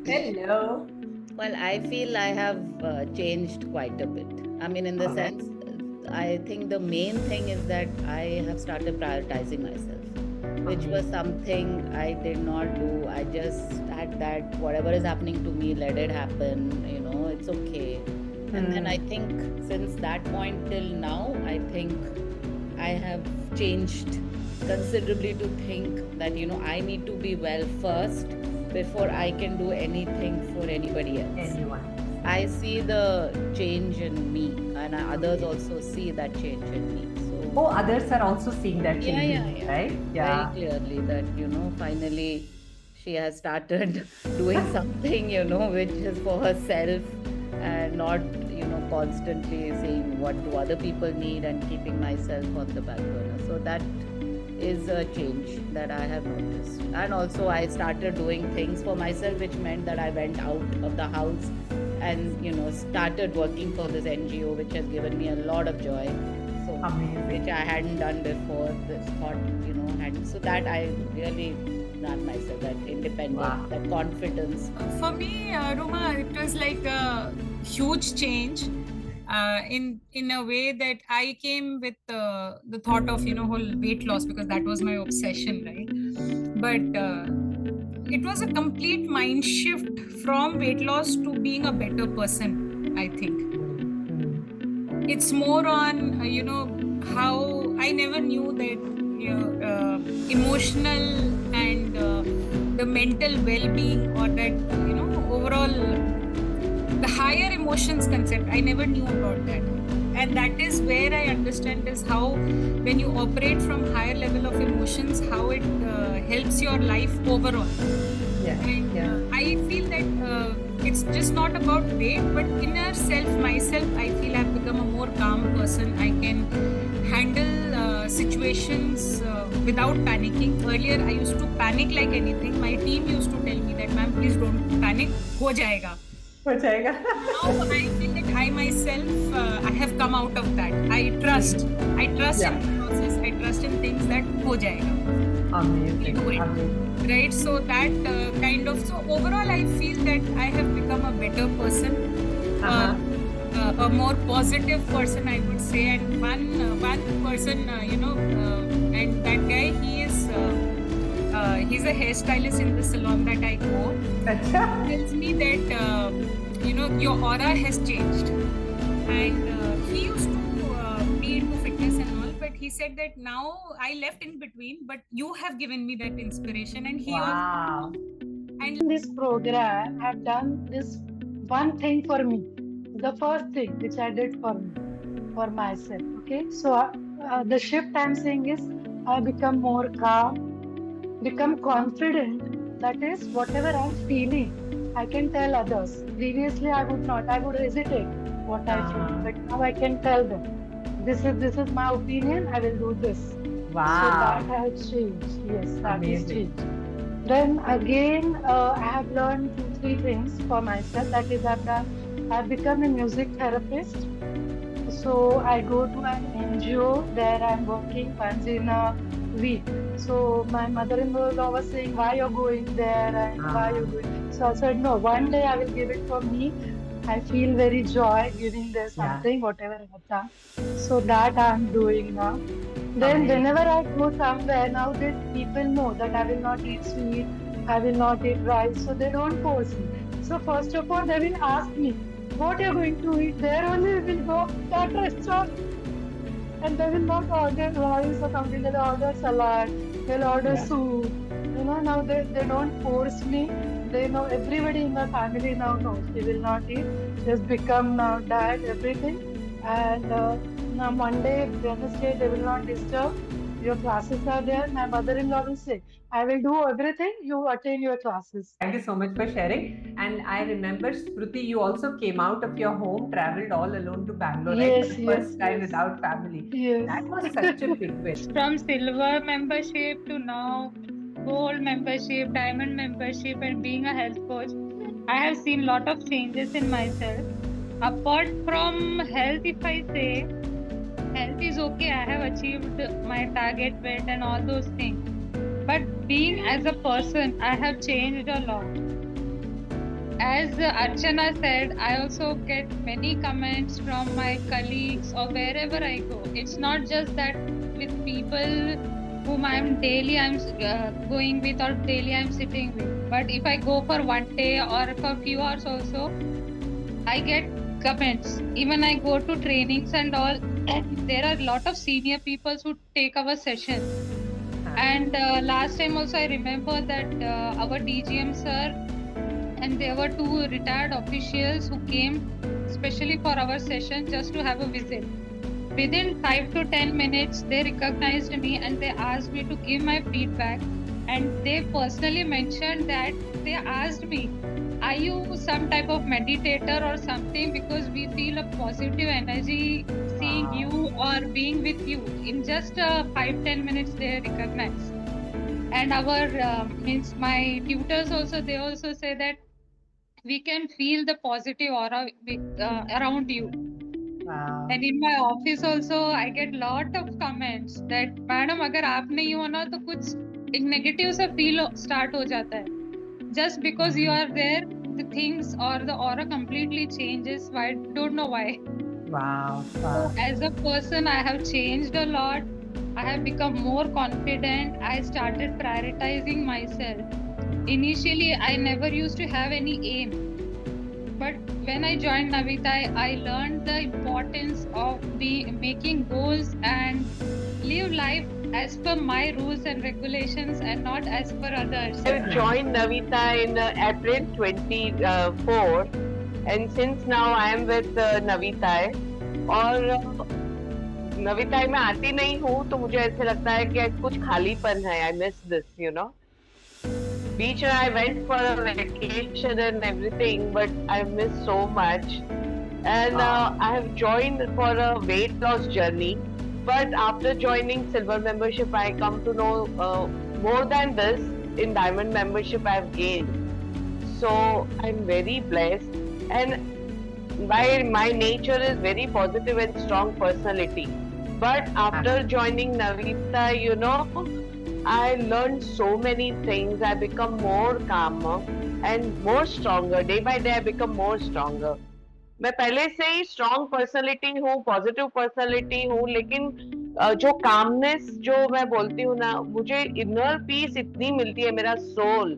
Hello. Well, I feel I have changed quite a bit. I mean, in the All right. sense, I think the main thing is that I have started prioritizing myself, which was Amazing. something I did not do. I just had that whatever is happening to me, let it happen, it's okay. And then I Hmm. think since that point till now, I think I have changed considerably to think that, I need to be well first before I can do anything for anybody else. Anyone. I see the change in me, and others Okay. also see that change in me. So, Oh, others are also seeing that yeah, change yeah, in you, yeah. right? Very Yeah. clearly that, finally she has started doing something, which is for herself and not, constantly saying what do other people need and keeping myself on the back burner. So that is a change that I have noticed. And also, I started doing things for myself, which meant that I went out of the house and, started working for this NGO, which has given me a lot of joy. So, which I Amazing. hadn't done before. This thought, had so that I really ran myself, that independent, Wow. that confidence. For me, Roma, it was like a huge change in a way that I came with the thought of whole weight loss because that was my obsession, right? But it was a complete mind shift from weight loss to being a better person. I think Hmm. Hmm. it's more on how I never knew that emotional and the mental well-being or that overall the higher emotions concept I never knew about that, and that is where I understand is how when you operate from higher level of emotions how it helps your life overall. Yeah. And Yeah. I feel that it's just not about weight but inner self myself. I feel I've become a more calm person. I can handle situations without panicking. Earlier I used to panic like anything. My team used to tell me that ma'am please don't panic, ho jayega. हो जाएगा. Now I feel that I myself I have come out of that. I trust in Yeah. the process. I trust in things that ho jayega, we'll Amazing. do it, Amazing. right? So that kind of, so overall I feel that I have become a better person, uh, Uh-huh. a more positive person I would say. And one person and that guy, he's a hairstylist in the salon that I go. अच्छा. He tells me that your aura has changed. And he used to be into fitness and all, but he said that now I left in between, but you have given me that inspiration. And he also, Wow. and this program, I've done this one thing for me. The first thing which I did for me, for myself. Okay. So the shift I'm saying is I become more calm, become confident. That is, whatever I'm feeling, I can tell others. Previously, I would not. I would hesitate what I feel, Uh-huh. but now I can tell them. This is my opinion. I will do this. So that Wow. has changed. Yes, that is Amazing. changed. Then again, I have learned two, three things for myself. That is, I've become a music therapist. So I go to an NGO where I'm working once in a week. So my mother-in-law is always saying, why you're going there and why you're Uh, going. So I said, no, one day I will give it for me. I feel very joy giving there yeah. something, whatever I have done. So that I'm doing now. Then whenever Amazing. I go somewhere, now that people know that I will not eat sweet, I will not eat rice, so they don't force me. So first of all, they will ask me, what you're going to eat? There only we will go that restaurant and they will not order rice or something, they'll order salad, they'll order Yeah. soup. Now they don't force me. They know everybody in my family now knows she will not eat. She has become now diet, everything. And now Monday, Wednesday, they will not disturb. Your classes are there. My mother-in-law will say, I will do everything, you attend your classes. Thank you so much for sharing. And I remember, Spruti, you also came out of your home, traveled all alone to Bangalore, right? For Yes, the yes, first time yes, without family. yes. That was such a big win. From silver membership to now gold membership, diamond membership, and being a health coach, I have seen lot of changes in myself. Apart from health, if I say health is okay, I have achieved my target weight and all those things. But being as a person, I have changed a lot. as Archana said, I also get many comments from my colleagues or wherever I go. It's not just that with people whom I'm going with or daily I'm sitting with. But if I go for one day or for a few hours also, I get comments. Even I go to trainings and all, there are a lot of senior people who take our sessions. And last time also I remember that our DGM sir and there were two retired officials who came specially for our session just to have a visit. Within 5 to 10 minutes, they recognized me and they asked me to give my feedback. And they personally mentioned that they asked me, are you some type of meditator or something? Because we feel a positive energy seeing you or being with you. In just 5-10 minutes, they recognize. And our my tutors also, they also say that we can feel the positive aura around you. Wow. And in my office also, I get lot of comments that madam, अगर आप नहीं हो ना तो कुछ एक negative सा feel start हो जाता है. Just because you are there, the things or the aura completely changes. I don't know why. Wow. So as a person, I have changed a lot. I have become more confident. I started prioritizing myself. Initially, I never used to have any aim. But when I joined Navitae, I learned the importance of making goals and live life as per my rules and regulations and not as per others. I joined Navitae in April 24 and since now I am with Navitae और Navitae में आती नहीं हूँ तो मुझे ऐसे लगता है कि कुछ खालीपन है. I miss this, you know. Beach and I went for a vacation and everything, but I miss so much. And I have joined for a weight loss journey. But after joining Silver membership, I come to know more than this. In Diamond membership, I have gained. So I'm very blessed. And my nature is very positive and strong personality. But after joining Navitae, you know, I learned so many things. I become more calmer and more stronger. Day by day, I become more stronger. मैं पहले से ही strong personality हूँ, positive personality हूँ, लेकिन जो calmness जो मैं बोलती हूँ ना, मुझे इनर पीस इतनी मिलती है, मेरा सोल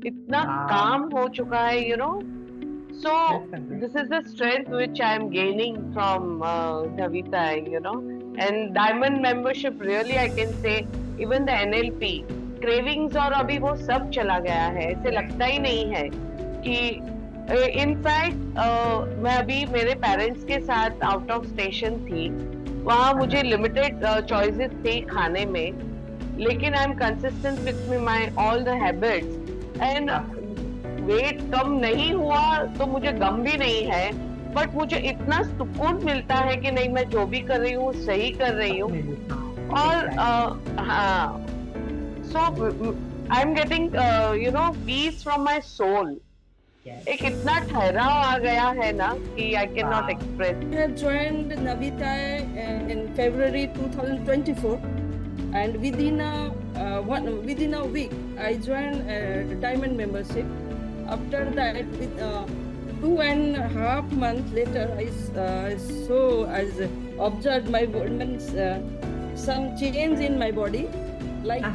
इतना काम हो चुका है, you know. So this is the strength which I am gaining from Navitae, you know. And Diamond membership, really I can say, even the NLP, cravings और अभी वो सब चला गया है. ऐसे लगता ही नहीं है कि इनफैक्ट मैं अभी मेरे पेरेंट्स के साथ आउट ऑफ स्टेशन थी. वहाँ मुझे लिमिटेड चॉइसेस थी खाने में, लेकिन I am consistent with my all the habits and weight कम नहीं हुआ तो मुझे गम भी नहीं है, बट मुझे इतना सुकून मिलता है कि नहीं, मैं जो भी कर रही हूँ सही कर रही हूँ. और हाँ, so I am getting you know peace from my soul. एक इतना ठहराव आ गया है ना कि I can not express. I have joined Navitae in February 2024, and within a week I joined Diamond membership. After that, with 2.5 months later, I observed my some change in my body, like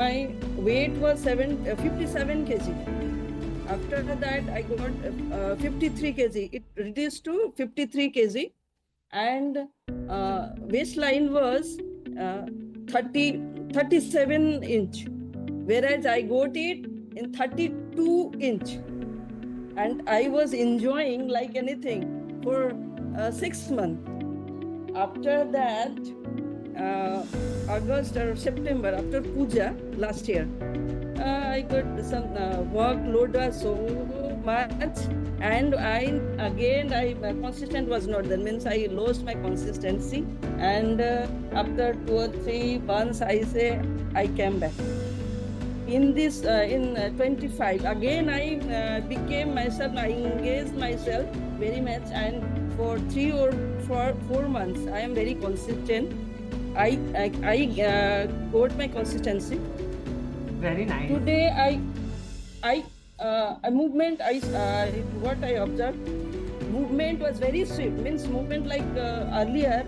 my weight was 57 kg. After that, I got 53 kg. It reduced to 53 kg, and waistline was 37 inch, whereas I got it in 32 inch, and I was enjoying like anything for 6 months. After that, August or September, after Puja last year, I got some workload was so much, and my consistent was not there. Means I lost my consistency, and after 2 or 3 months, I say I came back. In this in 25 again, I became myself. I engaged myself very much, and for 3 or 4 months, I am very consistent. I got my consistency. Very nice. Today a movement, what I observed, movement was very swift. Means movement like earlier,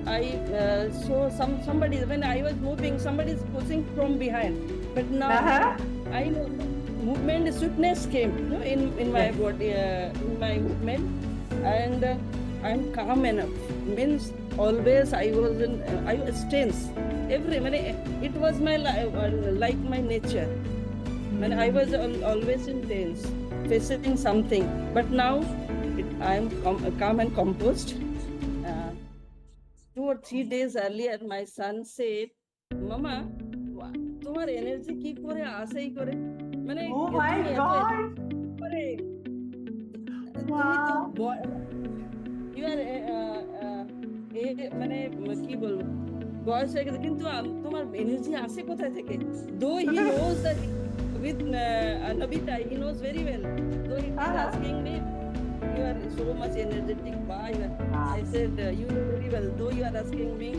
I saw somebody, when I was moving, somebody is pushing from behind. But now I know movement swiftness came, in my body, in my movement, and I'm calm enough. Means always I was tense. It was my like my nature. When I was always intense, facing something. But now I am calm and composed. 2 or 3 days earlier, my son said, "Mama, তোমার energy কি করে আসেই করে, মানে Oh my God! তুমি তো you are মানে কি বলবো, বয়স হয়ে গেছে কিন্তু তোমার এনার্জি আসে কোথায় থেকে?" Though he knows that with Navitae, he knows very well. Though he is asking me, "You are so much energetic, why?" I said, "You know very well. Though you are asking me,